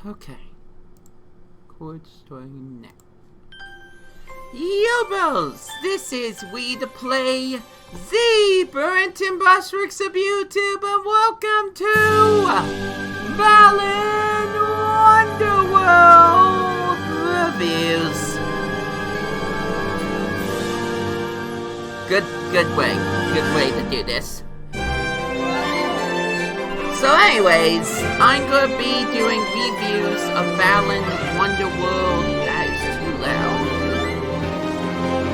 Okay. Chord starting now. Yobos! This is We to Play, the Brint and Bushwicks of YouTube, and welcome to Balan Wonderworld Reviews. Good way to do this. So anyways, I'm going to be doing reviews of Balan Wonderworld. That is too loud.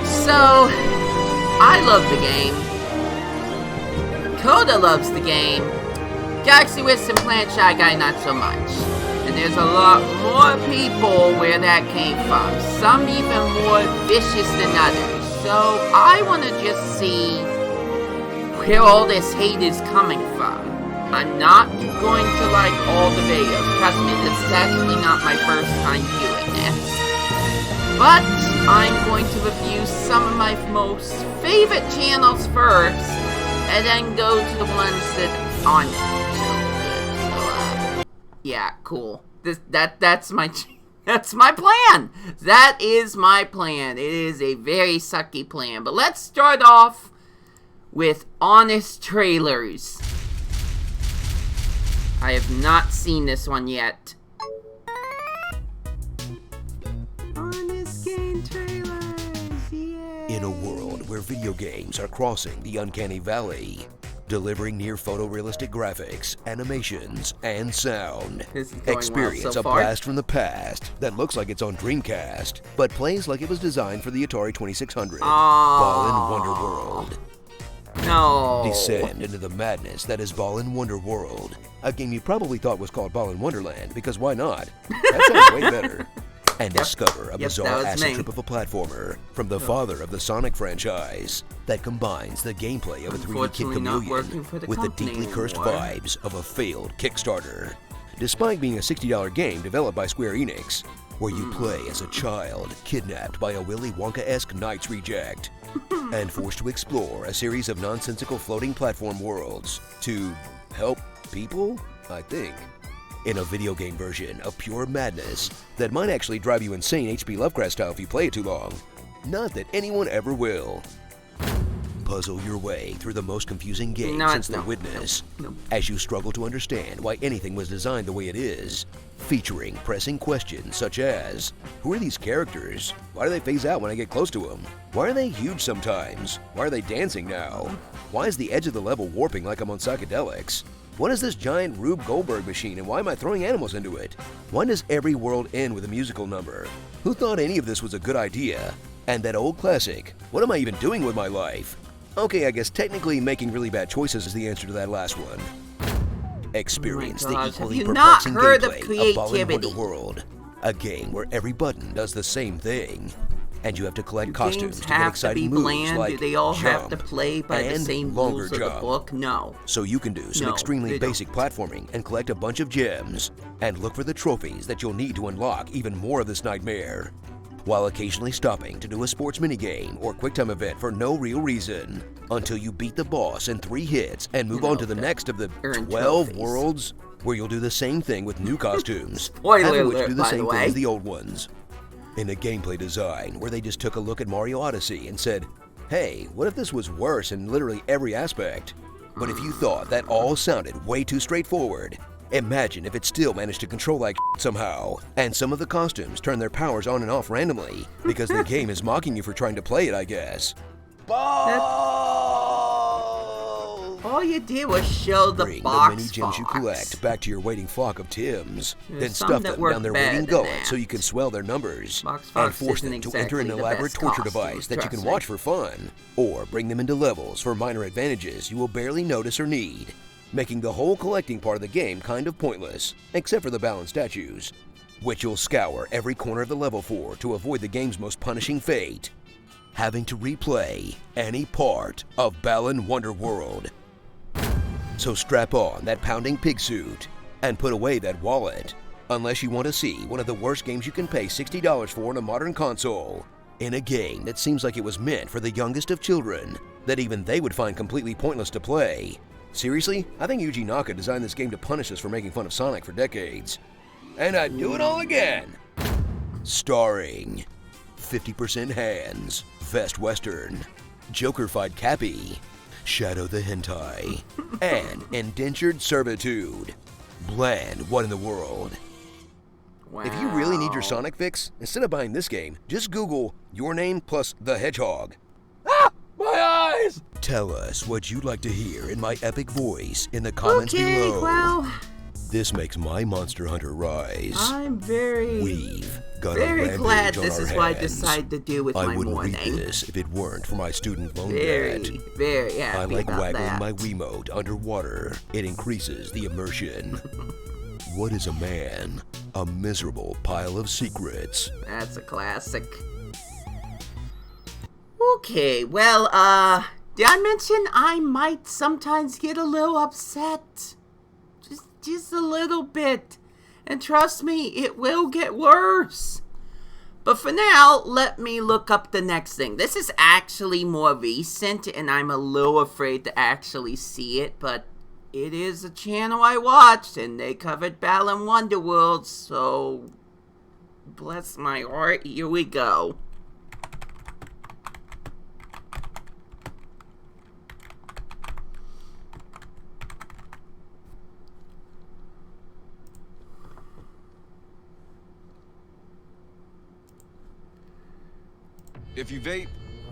So, I love the game. Coda loves the game. Galaxy Wisp and Plant Shy Guy not so much. And there's a lot more people where that came from. Some even more vicious than others. So, I want to just see where all this hate is coming from. I'm not going to like all the videos. Trust me, this is actually not my first time doing this. But I'm going to review some of my most favorite channels first, and then go to the ones that aren't so good. So, yeah, cool. That's my plan. That is my plan. It is a very sucky plan. But let's start off with honest trailers. I have not seen this one yet. Honest game trailers, yay! In a world where video games are crossing the uncanny valley, delivering near photorealistic graphics, animations, and sound, experience well so a far. blast from the past that looks like it's on Dreamcast, but plays like it was designed for the Atari 2600. Balan Wonderworld. No. Descend into the madness that is Balan Wonderworld, a game you probably thought was called Balan Wonderland, because why not? That sounds way better. And discover a bizarre acid trip of a platformer from the father of the Sonic franchise that combines the gameplay of a 3D Kid Chameleon with the deeply cursed vibes of a failed Kickstarter. Despite being a $60 game developed by Square Enix, where you play as a child kidnapped by a Willy Wonka-esque Knights reject and forced to explore a series of nonsensical floating platform worlds to help people, I think. In a video game version of pure madness that might actually drive you insane H.P. Lovecraft style if you play it too long. Not that anyone ever will. Puzzle your way through the most confusing game since The Witness as you struggle to understand why anything was designed the way it is, featuring pressing questions such as, who are these characters? Why do they phase out when I get close to them? Why are they huge sometimes? Why are they dancing now? Why is the edge of the level warping like I'm on psychedelics? What is this giant Rube Goldberg machine and why am I throwing animals into it? Why does every world end with a musical number? Who thought any of this was a good idea? And that old classic, what am I even doing with my life? Okay, I guess technically making really bad choices is the answer to that last one. Experience the equally perplexing gameplay of Balan Wonderworld, a game where every button does the same thing, and you have to collect costumes to get exciting moves like Do they all jump have to play by the same rules of the book? No. So you can do some extremely basic platforming and collect a bunch of gems, and look for the trophies that you'll need to unlock even more of this nightmare, while occasionally stopping to do a sports minigame or QuickTime event for no real reason, until you beat the boss in 3 hits and move on to the next of the 12 worlds, where you'll do the same thing with new costumes, half of which do the same thing as the old ones. In a gameplay design where they just took a look at Mario Odyssey and said, hey, what if this was worse in literally every aspect? But if you thought that all sounded way too straightforward, imagine if it still managed to control like somehow, and some of the costumes turn their powers on and off randomly, because the game is mocking you for trying to play it, I guess. All you did was show the Bring box the mini gems you collect back to your waiting flock of Tims, then some stuff that them work down their better waiting than gullet that. so you can swell their numbers, Box and Fox force isn't them to enter an exactly the elaborate best torture costume, device that you trust can me. watch for fun, or bring them into levels for minor advantages you will barely notice or need, making the whole collecting part of the game kind of pointless, except for the Balan statues, which you'll scour every corner of the level for to avoid the game's most punishing fate, having to replay any part of Balan Wonderworld. So strap on that pounding pig suit and put away that wallet, unless you want to see one of the worst games you can pay $60 for on a modern console, in a game that seems like it was meant for the youngest of children, that even they would find completely pointless to play. Seriously? I think Yuji Naka designed this game to punish us for making fun of Sonic for decades. and I'd do it all again. Starring 50% Hands, Best Western, Joker-fied Cappy, Shadow the Hentai, and Indentured Servitude. Bland, what in the world? Wow. If you really need your Sonic fix, instead of buying this game, just Google your name plus the hedgehog. Ah! My eyes! Tell us what you'd like to hear in my epic voice in the comments below. Well, this makes my Monster Hunter rise. I'm very on glad this our is what I hands. decided to do with my I wouldn't morning. read this if it weren't for my student loan Very debt. happy I like about waggling that. my Wiimote underwater. It increases the immersion. What is a man? A miserable pile of secrets. That's a classic. Okay, well, did I mention I might sometimes get a little upset? Just a little bit. And trust me, it will get worse. But for now, let me look up the next thing. This is actually more recent, and I'm a little afraid to actually see it, but it is a channel I watched, and they covered Balan Wonderworld, so bless my heart, here we go. If you vape,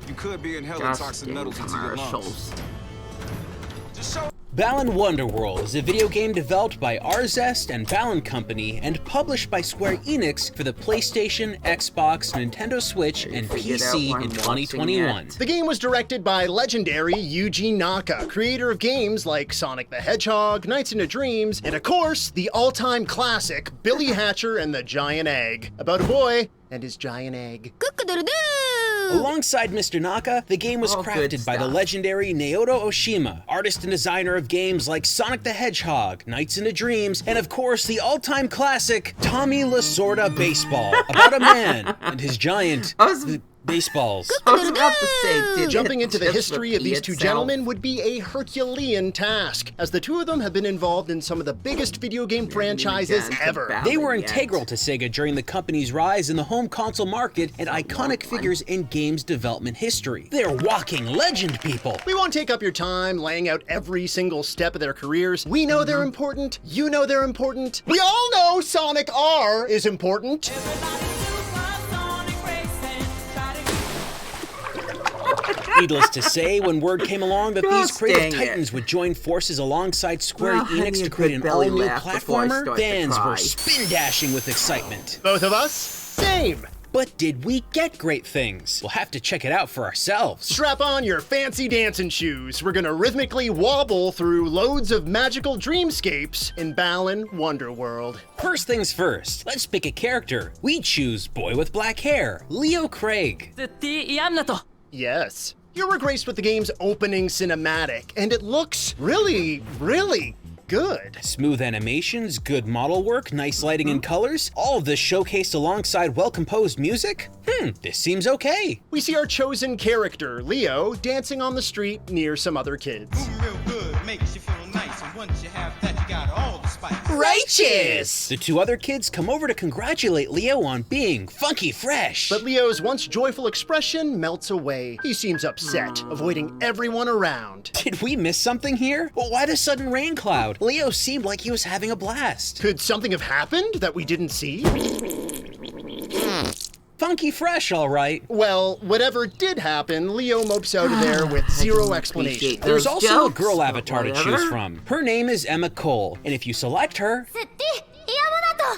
you could be inhaling toxic metals into your lungs. Balan Wonderworld is a video game developed by Arzest and Balan Company and published by Square Enix for the PlayStation, Xbox, Nintendo Switch, and PC in 2021. The game was directed by legendary Yuji Naka, creator of games like Sonic the Hedgehog, Nights into Dreams, and of course, the all-time classic Billy Hatcher and the Giant Egg, about a boy and his giant egg. Alongside Mr. Naka, the game was All good crafted by the stuff. legendary Naoto Oshima, artist and designer of games like Sonic the Hedgehog, Nights into Dreams, and of course the all-time classic Tommy Lasorda Baseball, about a man and his giant baseballs. I was about to say, did Jumping it into the just history of these repeat two itself? gentlemen would be a Herculean task, as the two of them have been involved in some of the biggest video game franchises ever. They were Yet. integral to Sega during the company's rise in the home console market and iconic figures in games development history. They're walking legend, people. We won't take up your time laying out every single step of their careers. We know they're important. You know they're important. We all know Sonic R is important. Needless to say, when word came along that these Gosh, creative dang it. titans would join forces alongside Square Well, I Enix need to a create good an belly all-new laugh before I platformer, start to fans cry. were spin-dashing with excitement. Both of us, same. But did we get great things? We'll have to check it out for ourselves. Strap on your fancy dancing shoes. We're gonna rhythmically wobble through loads of magical dreamscapes in Balan Wonderworld. First things first, let's pick a character. We choose boy with black hair, Leo Craig. Yes. You were graced with the game's opening cinematic, and it looks really, really good. Smooth animations, good model work, nice lighting and colors, all of this showcased alongside well-composed music? This seems okay. We see our chosen character, Leo, dancing on the street near some other kids. Real good, makes you feel nice, and once you have that, you got all the spice. Righteous! The two other kids come over to congratulate Leo on being funky fresh. But Leo's once joyful expression melts away. He seems upset, avoiding everyone around. Did we miss something here? Well, why the sudden rain cloud? Leo seemed like he was having a blast. Could something have happened that we didn't see? Funky fresh, all right. Well, whatever did happen, Leo mopes out of there with zero explanation. There's Those also a jokes, girl but avatar to whatever. choose from. Her name is Emma Cole, and if you select her,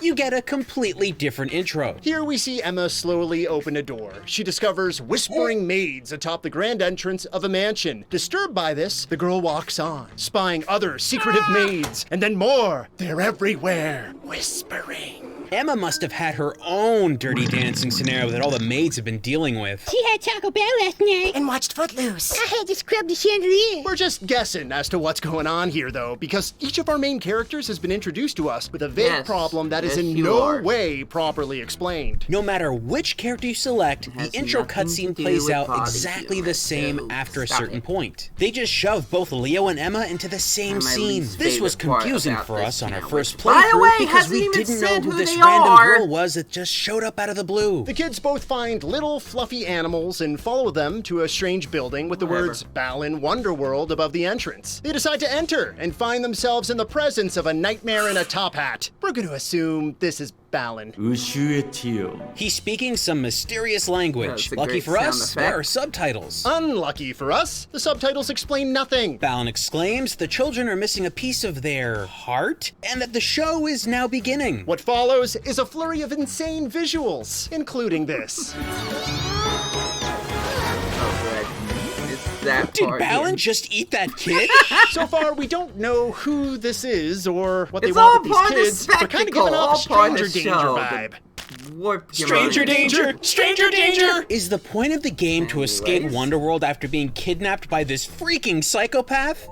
you get a completely different intro. Here we see Emma slowly open a door. She discovers whispering maids atop the grand entrance of a mansion. Disturbed by this, the girl walks on, spying other secretive maids, and then more. They're everywhere, whispering. Emma must have had her own dirty dancing scenario that all the maids have been dealing with. She had Taco Bell last night. And watched Footloose. I had to scrub the chandelier. We're just guessing as to what's going on here, though, because each of our main characters has been introduced to us with a vague Yes. problem that is Yes, in you no are. way properly explained. No matter which character you select, the has intro nothing cutscene to do plays with out body exactly humor, the same so after a stop certain it. point. They just shove both Leo and Emma into the same My scene. least This was favorite part confusing about for this us on our channel. first By the playthrough way, because hasn't we even didn't know said who who this this random girl was that just showed up out of the blue. The kids both find little fluffy animals and follow them to a strange building with the words Balan Wonderworld above the entrance. They decide to enter and find themselves in the presence of a nightmare in a top hat. We're going to assume this is Balan. He's speaking some mysterious language. Lucky for us, there are subtitles. Unlucky for us, the subtitles explain nothing. Balan exclaims the children are missing a piece of their heart and that the show is now beginning. What follows is a flurry of insane visuals, including this. Did Balan just eat that kid? So far, we don't know who this is or what they want with these kids. They're kind of giving off a stranger danger vibe. Stranger danger! Stranger danger! Is the point of the game to escape Wonderworld after being kidnapped by this freaking psychopath?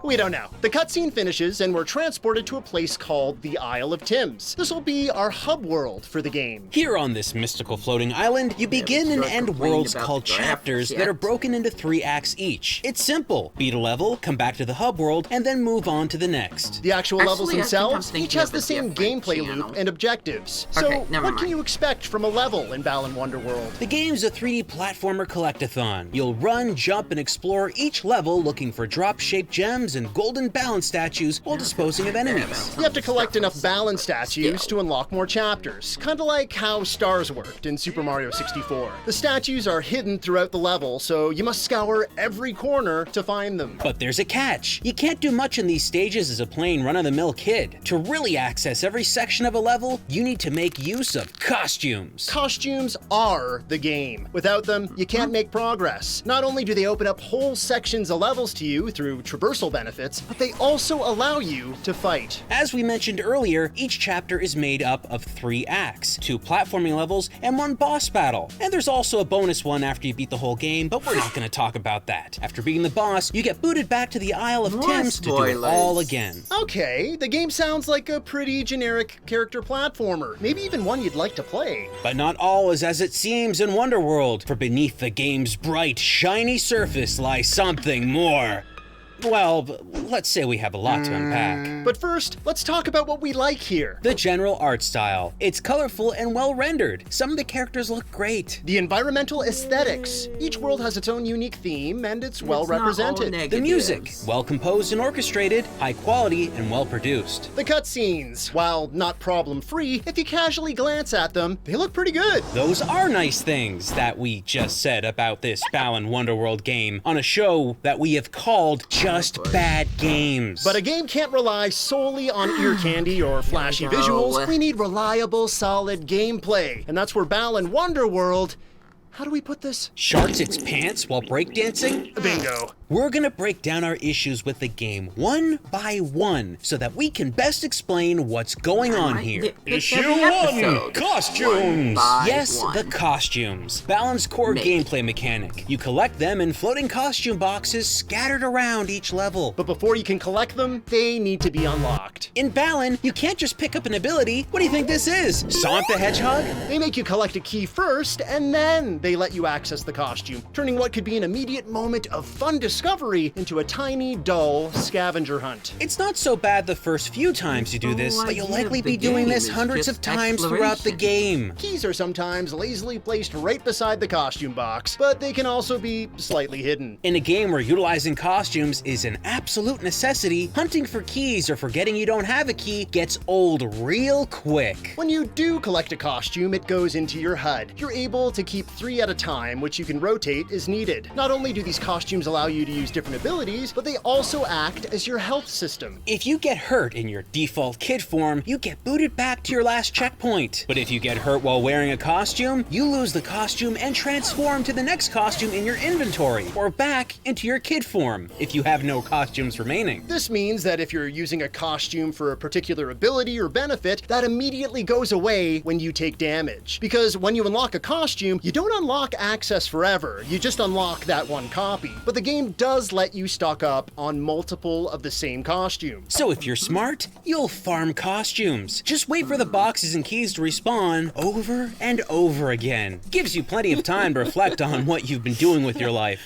We don't know. The cutscene finishes and we're transported to a place called the Isle of Tims. This will be our hub world for the game. Here on this mystical floating island, you begin and end worlds called chapters that are broken into 3 acts each. It's simple. Beat a level, come back to the hub world, and then move on to the next. The actual levels themselves each has the same gameplay loop and objectives. So what can you expect from a level in Balan Wonderworld? The game's a 3D platformer collect-a-thon. You'll run, jump, and explore each level looking for drop-shaped gems and golden Balan statues while disposing of enemies. You have to collect enough Balan statues to unlock more chapters, kind of like how stars worked in Super Mario 64. The statues are hidden throughout the level, so you must scour every corner to find them. But there's a catch. You can't do much in these stages as a plain run-of-the-mill kid. To really access every section of a level, you need to make use of costumes. Costumes are the game. Without them, you can't make progress. Not only do they open up whole sections of levels to you through traversal benefits, but they also allow you to fight. As we mentioned earlier, each chapter is made up of 3 acts, 2 platforming levels, and 1 boss battle. And there's also a bonus one after you beat the whole game, but we're not going to talk about that. After beating the boss, you get booted back to the Isle of Tims to do it all again. Okay, the game sounds like a pretty generic character platformer, maybe even one you'd like to play. But not all is as it seems in Wonderworld, for beneath the game's bright, shiny surface lies something more. Well, let's say we have a lot to unpack. But first, let's talk about what we like here. The general art style. It's colorful and well rendered. Some of the characters look great. The environmental aesthetics. Each world has its own unique theme and it's well represented. The music. Well composed and orchestrated, high quality and well produced. The cutscenes. While not problem free, if you casually glance at them, they look pretty good. Those are nice things that we just said about this Balan Wonderworld game on a show that we have called Just Bad Games. But a game can't rely solely on ear candy or flashy visuals. We need reliable, solid gameplay. And that's where Balan Wonderworld, how do we put this? Sharks its pants while breakdancing? Bingo. We're gonna break down our issues with the game one by one so that we can best explain what's going on here. Issue 1, costumes! Yes, the costumes. Balan's core gameplay mechanic. You collect them in floating costume boxes scattered around each level. But before you can collect them, they need to be unlocked. In Balan, you can't just pick up an ability. What do you think this is? Sonic the Hedgehog? They make you collect a key first, and then they let you access the costume, turning what could be an immediate moment of fun discovery into a tiny, dull scavenger hunt. It's not so bad the first few times you do this, but you'll likely be doing this hundreds of times throughout the game. Keys are sometimes lazily placed right beside the costume box, but they can also be slightly hidden. In a game where utilizing costumes is an absolute necessity, hunting for keys or forgetting you don't have a key gets old real quick. When you do collect a costume, it goes into your HUD. You're able to keep 3 at a time, which you can rotate as needed. Not only do these costumes allow you to use different abilities, but they also act as your health system. If you get hurt in your default kid form, you get booted back to your last checkpoint. But if you get hurt while wearing a costume, you lose the costume and transform to the next costume in your inventory, or back into your kid form, if you have no costumes remaining. This means that if you're using a costume for a particular ability or benefit, that immediately goes away when you take damage. Because when you unlock a costume, you don't unlock access forever, you just unlock that one copy. But the game does let you stock up on multiple of the same costume. So if you're smart, you'll farm costumes. Just wait for the boxes and keys to respawn over and over again. Gives you plenty of time to reflect on what you've been doing with your life.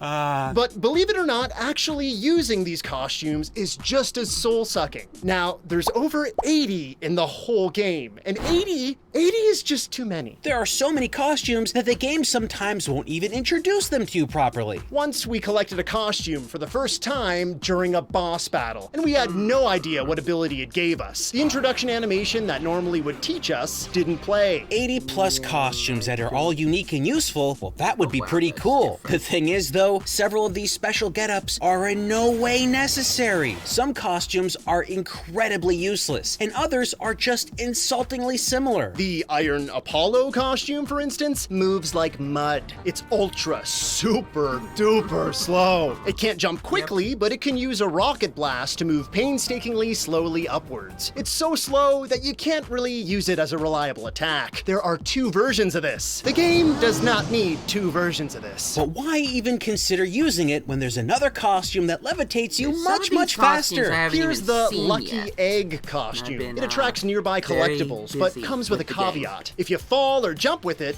But believe it or not, actually using these costumes is just as soul-sucking. Now, there's over 80 in the whole game, and 80 is just too many. There are so many costumes that the game sometimes won't even introduce them to you properly. Once we collected a costume for the first time during a boss battle, and we had no idea what ability it gave us. The introduction animation that normally would teach us didn't play. 80 plus costumes that are all unique and useful, well, that would be pretty cool. The thing is though, several of these special getups are in no way necessary. Some costumes are incredibly useless, and others are just insultingly similar. The Iron Apollo costume, for instance, moves like mud. It's ultra, super duper slow. It can't jump quickly, but it can use a rocket blast to move painstakingly slowly upwards. It's so slow that you can't really use it as a reliable attack. There are 2 versions of this. The game does not need 2 versions of this. But why even consider using it when there's another costume that levitates you much faster? Here's the Lucky Egg costume. It attracts nearby collectibles, but comes with a caveat. If you fall or jump with it,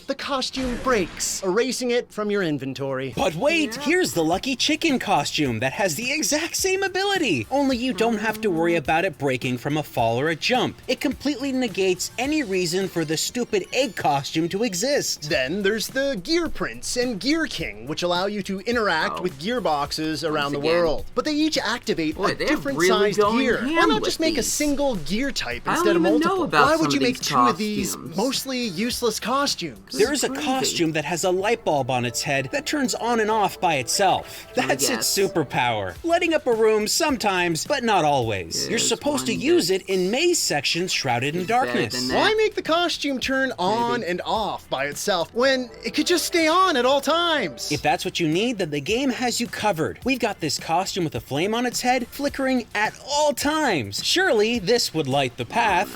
the costume breaks, erasing it from your inventory. But wait, here's the Lucky Chicken costume that has the exact same ability, only you don't have to worry about it breaking from a fall or a jump. It completely negates any reason for the stupid egg costume to exist. Then there's the Gear Prince and Gear King, which allow you to interact with gearboxes around the world. But they each activate a different sized gear. Why not just make a single gear type instead of multiple? Why would you make 2 of these mostly useless costumes? There is a costume that has a light bulb on its head that turns on and off by itself. That's its superpower. Lighting up a room sometimes, but not always. You're supposed to use it in maze sections shrouded in darkness. Why make the costume turn on and off by itself when it could just stay on at all times? If that's what you need, then the game has you covered. We've got this costume with a flame on its head, flickering at all times. Surely this would light the path.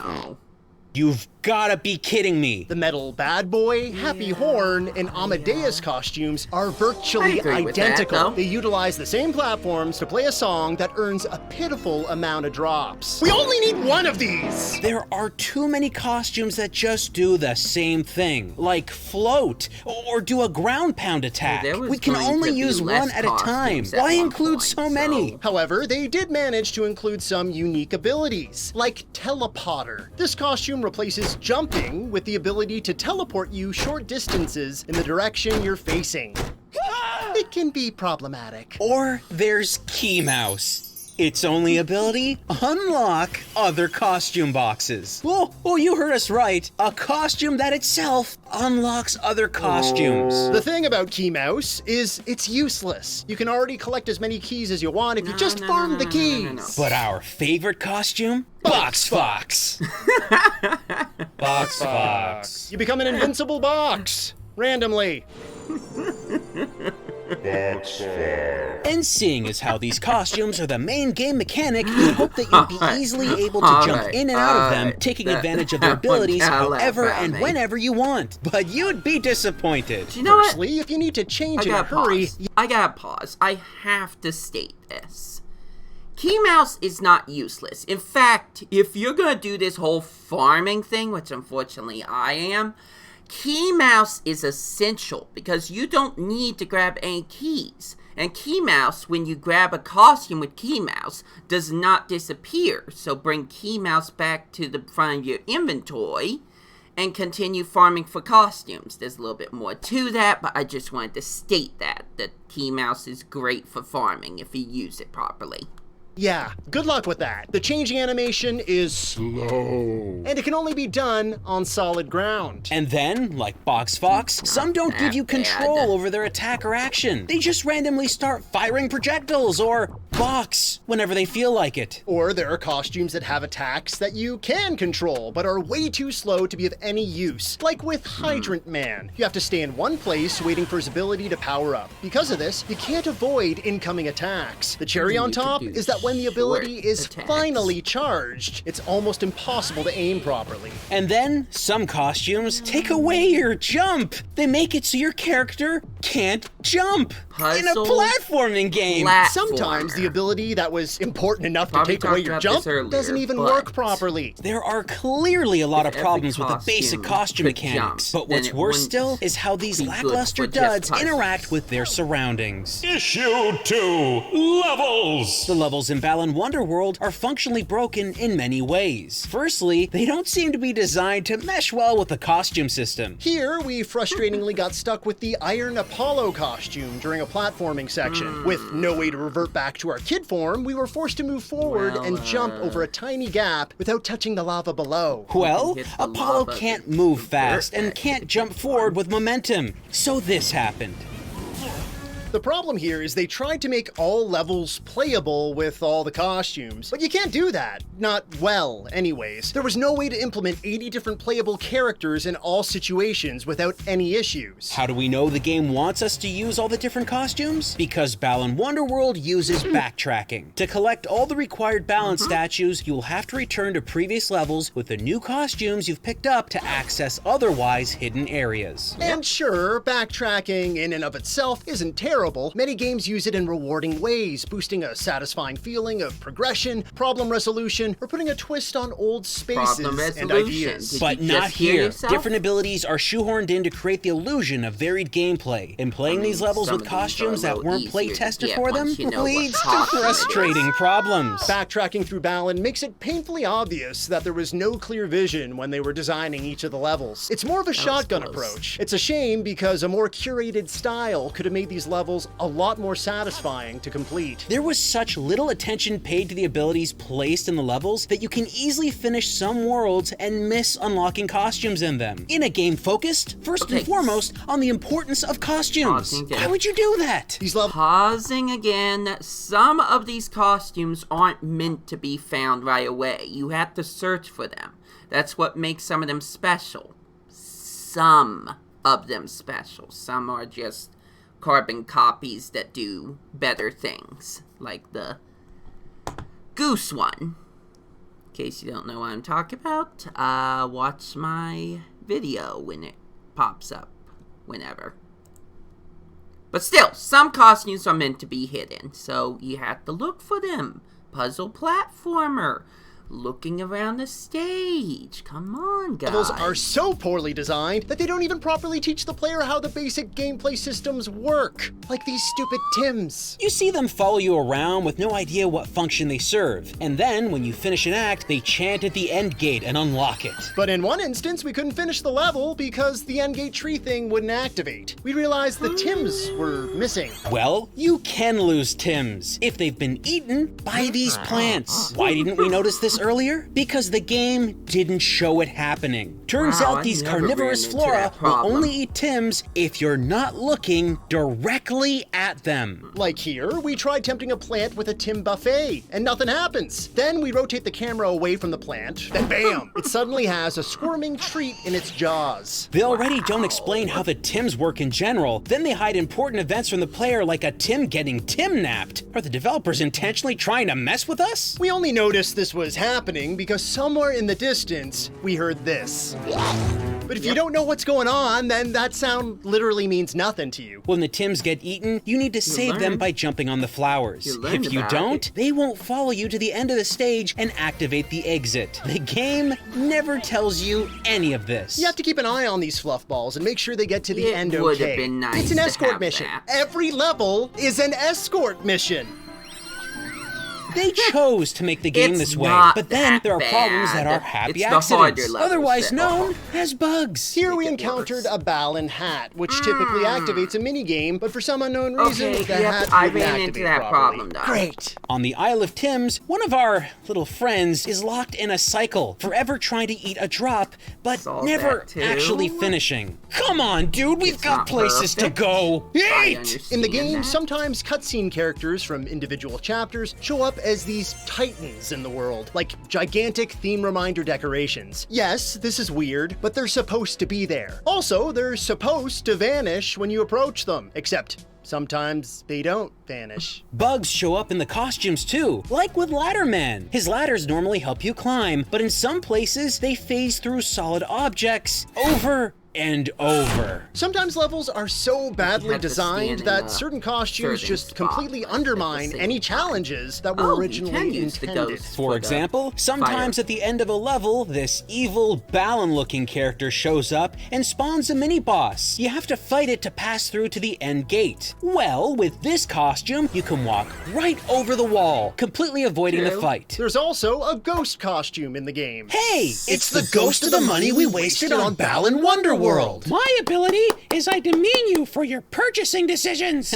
You've gotta be kidding me. The Metal Bad Boy, Happy Horn, and Amadeus costumes are virtually identical. They utilize the same platforms to play a song that earns a pitiful amount of drops. We only need 1 of these! There are too many costumes that just do the same thing, like float, or do a ground pound attack. We can only use 1 at a time. Why include so many? However, they did manage to include some unique abilities, like Telepotter. This costume replaces jumping with the ability to teleport you short distances in the direction you're facing. It can be problematic. Or there's Key Mouse. Its only ability? Unlock other costume boxes. Oh, you heard us right. A costume that itself unlocks other costumes. The thing about Key Mouse is it's useless. You can already collect as many keys as you want if you just farm the keys. But our favorite costume? Box Fox. Box Fox. You become an invincible box. Randomly. And seeing as how these costumes are the main game mechanic, you'd hope that you'd be easily able to jump in and out of them, taking advantage of their abilities however and whenever you want. But you'd be disappointed. You know what? Firstly, if you need to change in a hurry... I gotta pause. I have to state this. Key Mouse is not useless. In fact, if you're gonna do this whole farming thing, which unfortunately I am, Key Mouse is essential because you don't need to grab any keys. And Key Mouse, when you grab a costume with Key Mouse, does not disappear. So bring Key Mouse back to the front of your inventory and continue farming for costumes. There's a little bit more to that, but I just wanted to state that Key Mouse is great for farming if you use it properly. Yeah, good luck with that. The changing animation is slow, and it can only be done on solid ground. And then, like Box Fox, some don't give you control over their attack or action. They just randomly start firing projectiles or box whenever they feel like it. Or there are costumes that have attacks that you can control, but are way too slow to be of any use. Like with Hydrant Man. You have to stay in one place waiting for his ability to power up. Because of this, you can't avoid incoming attacks. The cherry on top is that when the ability is attacks. finally charged, it's almost impossible to aim properly. And then, some costumes take away your jump. They make it so your character can't jump. In a Puzzle platforming game. Sometimes the ability that was important enough to take away your jump doesn't even work properly. There are clearly a lot of problems with the basic costume mechanics, but what's worse still is how these lackluster duds interact with their surroundings. Issue 2, Levels. The levels in Balan Wonderworld are functionally broken in many ways. Firstly, they don't seem to be designed to mesh well with the costume system. Here, we frustratingly got stuck with the Iron Apollo costume during a platforming section. With no way to revert back to our kid form, we were forced to move forward and jump over a tiny gap without touching the lava below. Well, Apollo can't move fast and can't jump forward with momentum, so this happened. The problem here is they tried to make all levels playable with all the costumes, but you can't do that. Not well, anyways. There was no way to implement 80 different playable characters in all situations without any issues. How do we know the game wants us to use all the different costumes? Because Balan Wonderworld uses backtracking. To collect all the required balance statues, you'll have to return to previous levels with the new costumes you've picked up to access otherwise hidden areas. And sure, backtracking in and of itself isn't terrible. Many games use it in rewarding ways, boosting a satisfying feeling of progression, problem resolution, or putting a twist on old spaces and ideas. But not here. Different abilities are shoehorned in to create the illusion of varied gameplay, and playing these levels with costumes that weren't play tested for them leads to frustrating problems. Backtracking through Balan makes it painfully obvious that there was no clear vision when they were designing each of the levels. It's more of a shotgun approach. It's a shame because a more curated style could have made these levels a lot more satisfying to complete. There was such little attention paid to the abilities placed in the levels that you can easily finish some worlds and miss unlocking costumes in them. In a game focused, first and foremost, on the importance of costumes. Why would you do that? Pausing again, some of these costumes aren't meant to be found right away. You have to search for them. That's what makes some of them special. Some of them special. Some are just carbon copies that do better things, like the goose one. In case you don't know what I'm talking about, watch my video when it pops up, whenever. But still, some costumes are meant to be hidden, so you have to look for them. Puzzle platformer. Looking around the stage. Come on, guys. Levels are so poorly designed that they don't even properly teach the player how the basic gameplay systems work. Like these stupid Tims. You see them follow you around with no idea what function they serve, and then when you finish an act, they chant at the end gate and unlock it. But in one instance, we couldn't finish the level because the end gate tree thing wouldn't activate. We realized the Tims were missing. Well, you can lose Tims if they've been eaten by these plants. Why didn't we notice this earlier? Because the game didn't show it happening. Turns out these carnivorous flora will only eat Tims if you're not looking directly at them. Like here, we tried tempting a plant with a Tim buffet, and nothing happens. Then we rotate the camera away from the plant, then bam! It suddenly has a squirming treat in its jaws. They already don't explain how the Tims work in general, then they hide important events from the player like a Tim getting Tim-napped. Are the developers intentionally trying to mess with us? We only noticed this was happening because somewhere in the distance, we heard this. But if you don't know what's going on, then that sound literally means nothing to you. When the Tims get eaten, you need to save them by jumping on the flowers. If you don't, they won't follow you to the end of the stage and activate the exit. The game never tells you any of this. You have to keep an eye on these fluff balls and make sure they get to the end okay. It would have been nice. It's an escort mission. Every level is an escort mission. They chose to make the game this way, but then there are problems that are happy accidents, otherwise known as bugs. Here we encountered a Balan hat, which typically activates a minigame, but for some unknown reason, the hat I wouldn't ran activate into that properly. problem, though. Great. On the Isle of Tims, one of our little friends is locked in a cycle, forever trying to eat a drop, but never actually finishing. Come on, dude, we've got places to go. Eat! In the game, sometimes cutscene characters from individual chapters show up as these titans in the world, like gigantic theme reminder decorations. Yes, this is weird, but they're supposed to be there. Also, they're supposed to vanish when you approach them, except sometimes they don't vanish. Bugs show up in the costumes too, like with Ladderman. His ladders normally help you climb, but in some places they phase through solid objects over and over. Sometimes levels are so badly designed that certain costumes just completely undermine any challenges that were originally intended. For example, sometimes at the end of a level, this evil Balan-looking character shows up and spawns a mini-boss. You have to fight it to pass through to the end gate. Well, with this costume, you can walk right over the wall, completely avoiding the fight. There's also a ghost costume in the game. Hey, it's the ghost of the money we wasted on Balan Wonderworld. My ability is I demean you for your purchasing decisions.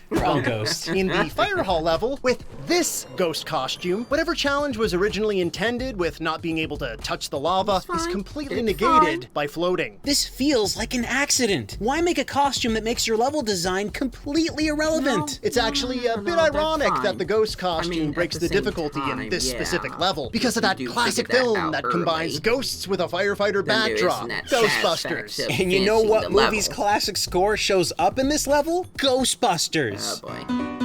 Wrong ghost. In the fire hall level, with this ghost costume, whatever challenge was originally intended with not being able to touch the lava is completely negated by floating. This feels like an accident. Why make a costume that makes your level design completely irrelevant? It's actually a bit ironic that the ghost costume breaks the difficulty in this specific level because of that classic film that combines ghosts with a firefighter backdrop, Ghostbusters. And you know what movie's classic score shows up in this level? Ghostbusters. Oh boy.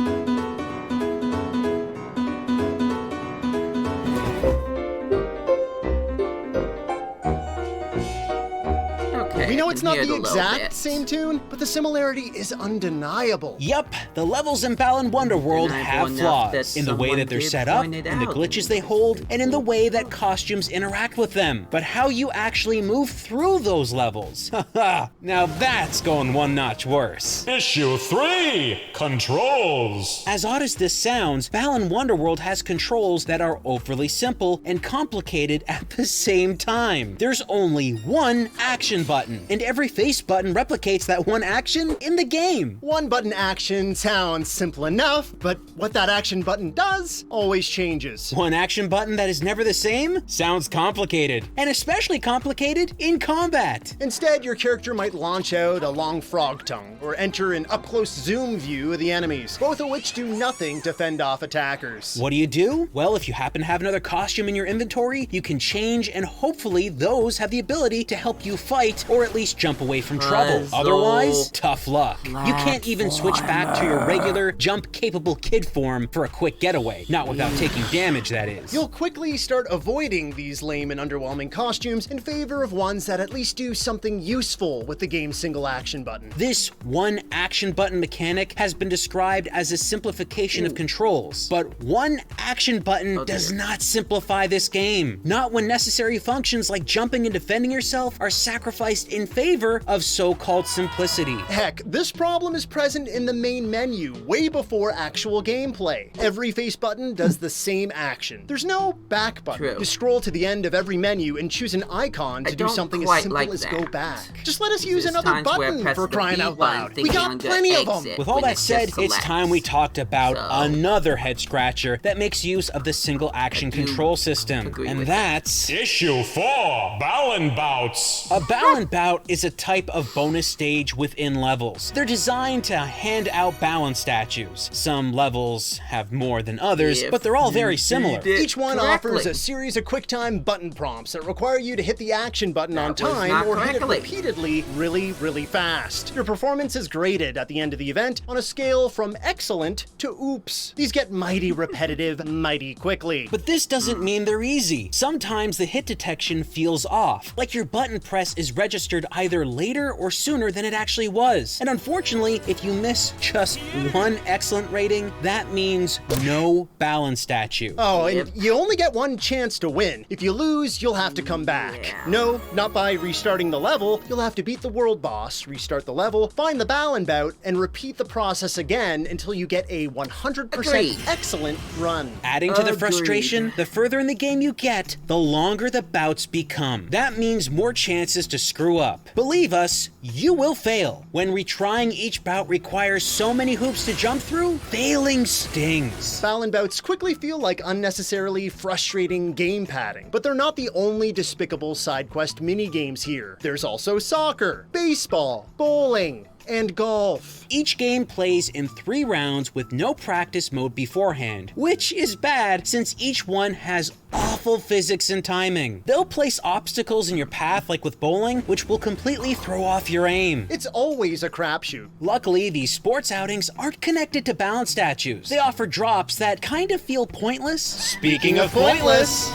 We know it's not the exact same tune, but the similarity is undeniable. Yup, the levels in Balan Wonderworld have flaws in the way that they're set up, in the glitches they hold, and in the way that costumes interact with them. But how you actually move through those levels, haha, now that's going one notch worse. Issue 3, Controls. As odd as this sounds, Balan Wonderworld has controls that are overly simple and complicated at the same time. There's only one action button, and every face button replicates that one action in the game. One button action sounds simple enough, but what that action button does always changes. One action button that is never the same sounds complicated, and especially complicated in combat. Instead, your character might launch out a long frog tongue, or enter an up-close zoom view of the enemies, both of which do nothing to fend off attackers. What do? Well, if you happen to have another costume in your inventory, you can change, and hopefully those have the ability to help you fight, or at least jump away from trouble. Otherwise, tough luck. You can't even switch back to your regular, jump-capable kid form for a quick getaway. Not without taking damage, that is. You'll quickly start avoiding these lame and underwhelming costumes in favor of ones that at least do something useful with the game's single action button. This one action button mechanic has been described as a simplification of controls, but one action button does not simplify this game. Not when necessary functions like jumping and defending yourself are sacrificed in favor of so-called simplicity. Heck, this problem is present in the main menu way before actual gameplay. Every face button does the same action. There's no back button. You scroll to the end of every menu and choose an icon to do something as simple as go back. Just let us use another button for crying out loud. We got plenty of them. With all that said, it's time we talked about another head-scratcher that makes use of the single action control system, and that's Issue 4, Balan Bouts. A Balan bout is a type of bonus stage within levels. They're designed to hand out Balan statues. Some levels have more than others, but they're all very similar. Each one offers a series of QuickTime button prompts that require you to hit the action button on time or hit it repeatedly really fast. Your performance is graded at the end of the event on a scale from excellent to oops. These get mighty repetitive mighty quickly. But this doesn't mean they're easy. Sometimes the hit detection feels off, like your button press is registered either later or sooner than it actually was. And unfortunately, if you miss just one excellent rating, that means no Balan statue. Oh, and you only get one chance to win. If you lose, you'll have to come back. No, not by restarting the level. You'll have to beat the world boss, restart the level, find the Balan bout, and repeat the process again until you get a 100% excellent run. Adding to the frustration, the further in the game you get, the longer the bouts become. That means more chances to screw up. Believe us, you will fail. When retrying each bout requires so many hoops to jump through, failing stings. Balan bouts quickly feel like unnecessarily frustrating game padding, but they're not the only despicable side quest mini-games here. There's also soccer, baseball, bowling, and golf. Each game plays in 3 rounds with no practice mode beforehand, which is bad since each one has awful physics and timing. They'll place obstacles in your path like with bowling, which will completely throw off your aim. It's always a crapshoot. Luckily, these sports outings aren't connected to balance statues. They offer drops that kind of feel pointless. Speaking of pointless,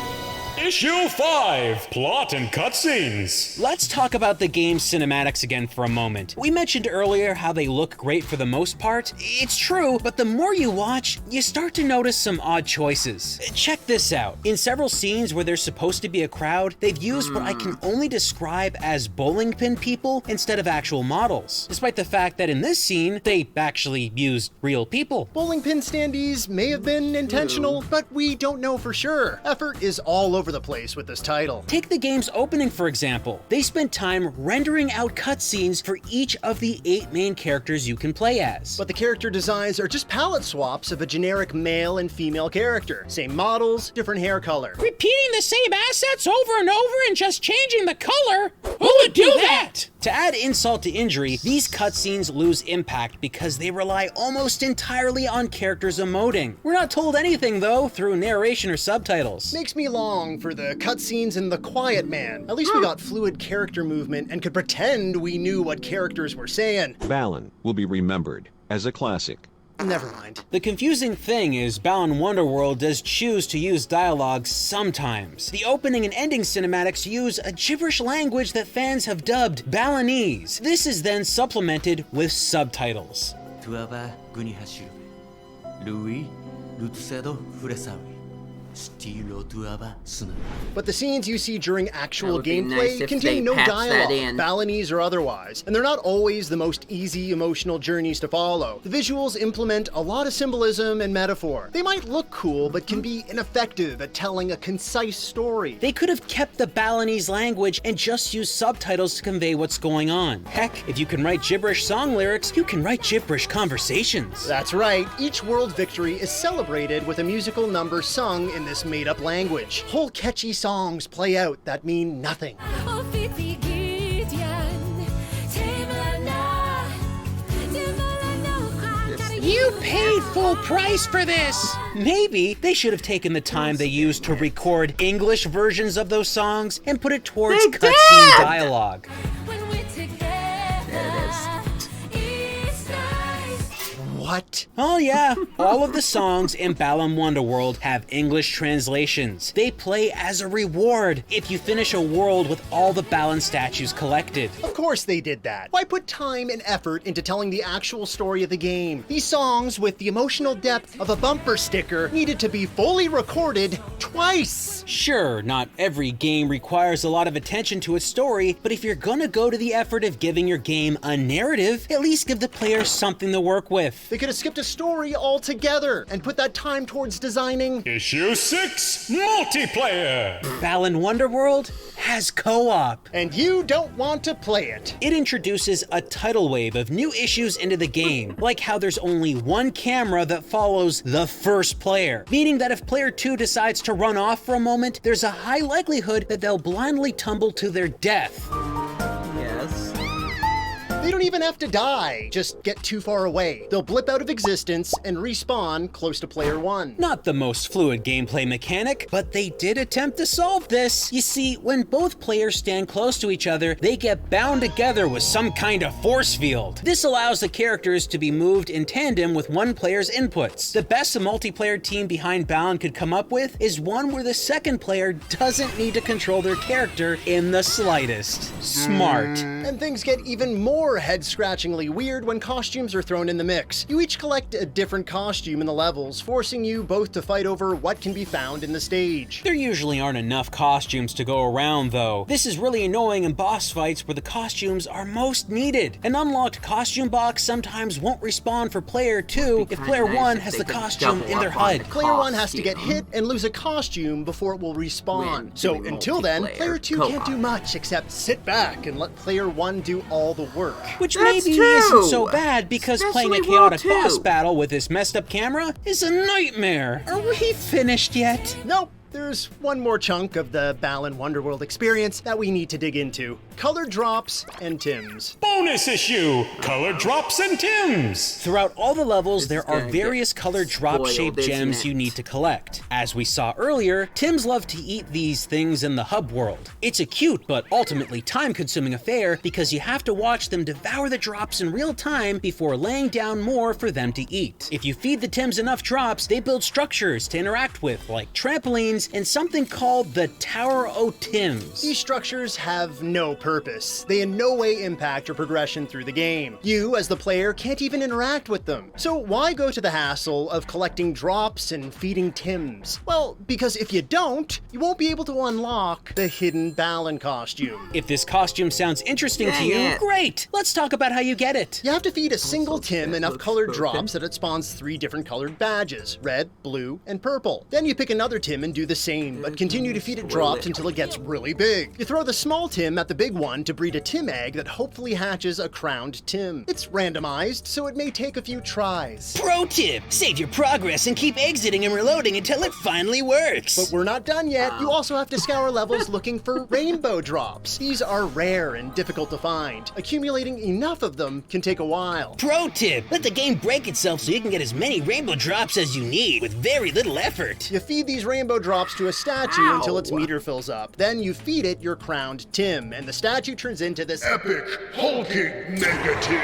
Issue 5, Plot and Cutscenes. Let's talk about the game's cinematics again for a moment. We mentioned earlier how they look great for the most part. It's true, but the more you watch, you start to notice some odd choices. Check this out. In several scenes where there's supposed to be a crowd, they've used what I can only describe as bowling pin people instead of actual models, despite the fact that in this scene, they actually used real people. Bowling pin standees may have been intentional, but we don't know for sure. Effort is all over the place with this title. Take the game's opening, for example. They spent time rendering out cutscenes for each of the 8 main characters you can play as. But the character designs are just palette swaps of a generic male and female character. Same models, different hair color. Repeating the same assets over and over and just changing the color? Who would do that? To add insult to injury, these cutscenes lose impact because they rely almost entirely on characters emoting. We're not told anything, though, through narration or subtitles. Makes me long for the cutscenes in The Quiet Man. At least we got fluid character movement and could pretend we knew what characters were saying. Balan will be remembered as a classic. Never mind. The confusing thing is Balan Wonderworld does choose to use dialogue sometimes. The opening and ending cinematics use a gibberish language that fans have dubbed Balanese. This is then supplemented with subtitles. But the scenes you see during actual nice gameplay if contain they no patch that dialogue, in. Balinese or otherwise, and they're not always the most easy emotional journeys to follow. The visuals implement a lot of symbolism and metaphor. They might look cool, but can be ineffective at telling a concise story. They could have kept the Balinese language and just used subtitles to convey what's going on. Heck, if you can write gibberish song lyrics, you can write gibberish conversations. That's right, each world victory is celebrated with a musical number sung in this made-up language. Whole catchy songs play out that mean nothing. You paid full price for this. Maybe they should have taken the time they used to record English versions of those songs and put it towards They cutscene did! dialogue. What? Oh yeah, all of the songs in Balan Wonderworld have English translations. They play as a reward if you finish a world with all the Balan statues collected. Of course they did that. Why put time and effort into telling the actual story of the game? These songs, with the emotional depth of a bumper sticker, needed to be fully recorded twice. Sure, not every game requires a lot of attention to its story, but if you're gonna go to the effort of giving your game a narrative, at least give the player something to work with. They could have skipped a story altogether and put that time towards designing. Issue 6, Multiplayer. Balan Wonderworld has co-op. And you don't want to play it. It introduces a tidal wave of new issues into the game, like how there's only one camera that follows the first player, meaning that if player 2 decides to run off for a moment, there's a high likelihood that they'll blindly tumble to their death. Yes. They don't even have to die, just get too far away. They'll blip out of existence and respawn close to player 1. Not the most fluid gameplay mechanic, but they did attempt to solve this. You see, when both players stand close to each other, they get bound together with some kind of force field. This allows the characters to be moved in tandem with one player's inputs. The best a multiplayer team behind Balan could come up with is one where the second player doesn't need to control their character in the slightest. Smart. And things get even more head-scratchingly weird when costumes are thrown in the mix. You each collect a different costume in the levels, forcing you both to fight over what can be found in the stage. There usually aren't enough costumes to go around, though. This is really annoying in boss fights where the costumes are most needed. An unlocked costume box sometimes won't respawn for player 2 if player 1 has the costume in their HUD. Player 1 has to get hit and lose a costume before it will respawn. So until then, player 2 can't do much except sit back and let player 1 do all the work. Which That's maybe true. isn't so bad because playing a Especially chaotic World boss 2. battle with this messed up camera is a nightmare. Are we finished yet? Nope. there's one more chunk of the Balan Wonderworld experience that we need to dig into. Colored drops and Tims. Bonus issue, colored drops and Tims. Throughout all the levels, there are various colored drop-shaped gems you need to collect. As we saw earlier, Tims love to eat these things in the hub world. It's a cute but ultimately time-consuming affair because you have to watch them devour the drops in real time before laying down more for them to eat. If you feed the Tims enough drops, they build structures to interact with, like trampolines and something called the Tower o' Tims. These structures have no purpose. They in no way impact your progression through the game. You, as the player, can't even interact with them. So why go to the hassle of collecting drops and feeding Tims? Well, because if you don't, you won't be able to unlock the hidden Balan costume. If this costume sounds interesting to you, great! Let's talk about how you get it. You have to feed a single Tim enough colored drops that it spawns 3 different colored badges, red, blue, and purple. Then you pick another Tim and do the same, but continue to feed it drops until it gets really big. You throw the small Tim at the big one to breed a Tim egg that hopefully hatches a crowned Tim. It's randomized, so it may take a few tries. Pro tip, save your progress and keep exiting and reloading until it finally works. But we're not done yet. You also have to scour levels looking for rainbow drops. These are rare and difficult to find. Accumulating enough of them can take a while. Pro tip, let the game break itself so you can get as many rainbow drops as you need with very little effort. You feed these rainbow drops to a statue until its meter fills up. Then you feed it your crowned Tim, and the statue turns into this epic, hulking negative.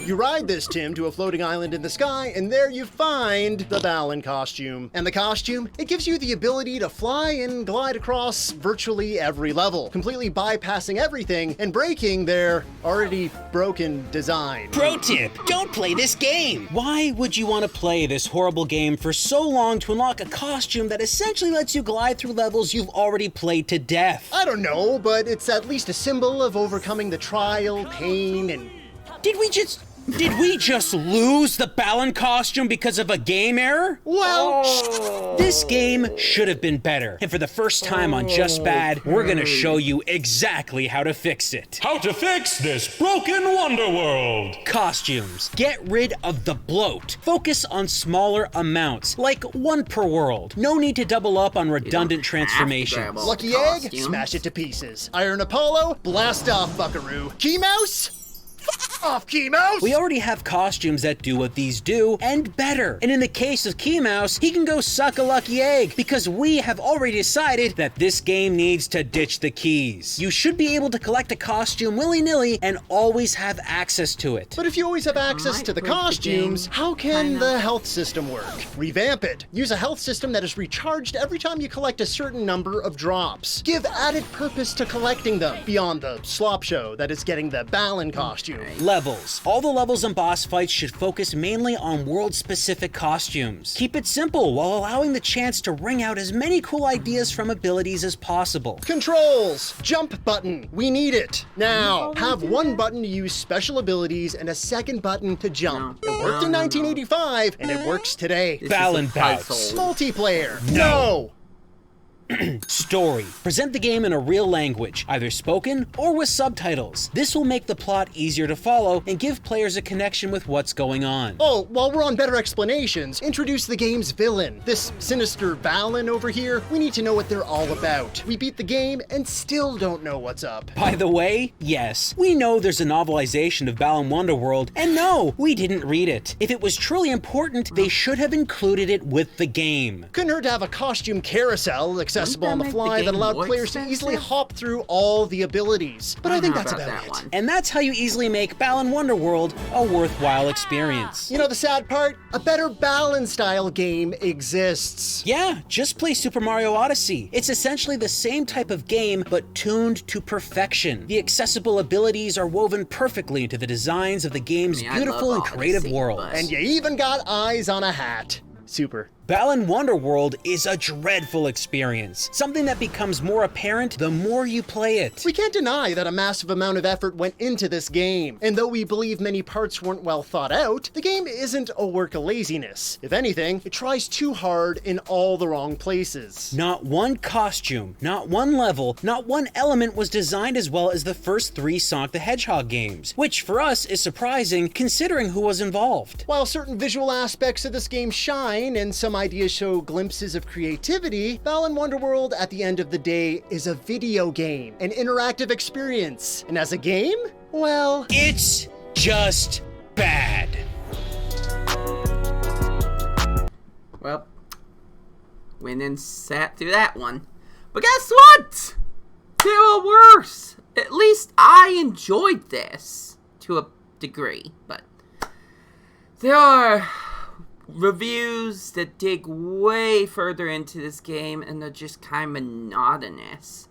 You ride this Tim to a floating island in the sky, and there you find the Balan costume. And the costume, it gives you the ability to fly and glide across virtually every level, completely bypassing everything and breaking their already broken design. Pro tip, don't play this game. Why would you want to play this horrible game for so long to unlock a costume that essentially lets you glide through levels you've already played to death? I don't know, but it's at least a symbol of overcoming the trial, pain, and... Did we just lose the Balan costume because of a game error? Well, this game should have been better. And for the first time on Just Bad, we're gonna show you exactly how to fix it. How to fix this broken Wonderworld. Costumes. Get rid of the bloat. Focus on smaller amounts, like 1 per world. No need to double up on redundant transformations. Lucky Egg, smash it to pieces. Iron Apollo, blast off, buckaroo. Key Mouse? Off, Key Mouse! We already have costumes that do what these do, and better. And in the case of Key Mouse, he can go suck a lucky egg, because we have already decided that this game needs to ditch the keys. You should be able to collect a costume willy-nilly and always have access to it. But if you always have access to the costumes, how can the health system work? Revamp it. Use a health system that is recharged every time you collect a certain number of drops. Give added purpose to collecting them, beyond the slop show that is getting the Balan costume. Levels. All the levels and boss fights should focus mainly on world-specific costumes. Keep it simple while allowing the chance to wring out as many cool ideas from abilities as possible. Controls! Jump button. We need it. Now, have 1 button to use special abilities and a 2nd button to jump. It worked in 1985, and it works today. Balan bouts. Multiplayer. No! Story. Present the game in a real language, either spoken or with subtitles. This will make the plot easier to follow and give players a connection with what's going on. Oh, while we're on better explanations, introduce the game's villain. This sinister Balan over here, we need to know what they're all about. We beat the game and still don't know what's up. By the way, yes, we know there's a novelization of Balan Wonderworld, and no, we didn't read it. If it was truly important, they should have included it with the game. Couldn't hurt to have a costume carousel accessible on the fly that allowed players to easily hop through all the abilities. But I think that's about it. And that's how you easily make Balan Wonderworld a worthwhile experience. You know the sad part? A better Balan-style game exists. Yeah, just play Super Mario Odyssey. It's essentially the same type of game, but tuned to perfection. The accessible abilities are woven perfectly into the designs of the game's beautiful and creative world. And you even got eyes on a hat. Super. Balan Wonderworld is a dreadful experience, something that becomes more apparent the more you play it. We can't deny that a massive amount of effort went into this game, and though we believe many parts weren't well thought out, the game isn't a work of laziness. If anything, it tries too hard in all the wrong places. Not one costume, not one level, not one element was designed as well as the first 3 Sonic the Hedgehog games, which for us is surprising considering who was involved. While certain visual aspects of this game shine and some ideas show glimpses of creativity, Balan Wonderworld at the end of the day is a video game, an interactive experience. And as a game, well, it's just bad. Well, went and sat through that one. But guess what? There were worse. At least I enjoyed this to a degree, but there are reviews that dig way further into this game and they're just kind of monotonous.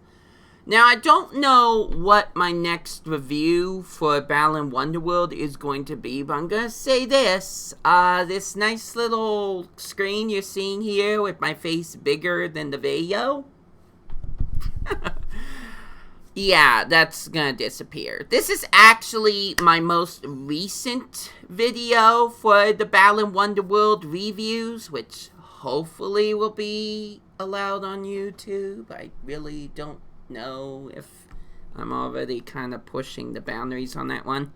Now, I don't know what my next review for Balan Wonderworld is going to be, but I'm going to say this. This nice little screen you're seeing here with my face bigger than the video. Yeah, that's gonna disappear. This is actually my most recent video for the Balan Wonderworld reviews, which hopefully will be allowed on YouTube. I really don't know if I'm already kind of pushing the boundaries on that one.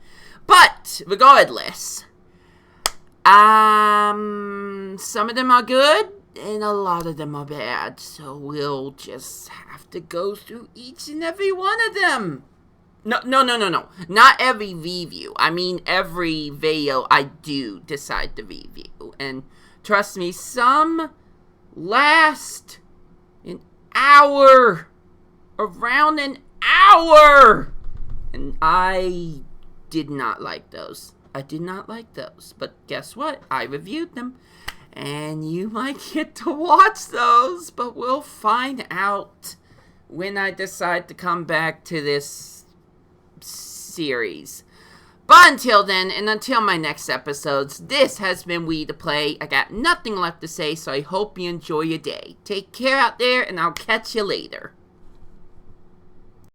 But, regardless, some of them are good, and a lot of them are bad, so we'll just have to go through each and every one of them. No. Not every review. I mean every video I do decide to review. And trust me, some last an hour. Around an hour! And I did not like those. But guess what? I reviewed them. And you might get to watch those, but we'll find out when I decide to come back to this series. But until then, and until my next episodes, this has been We To Play. I got nothing left to say, so I hope you enjoy your day. Take care out there, and I'll catch you later.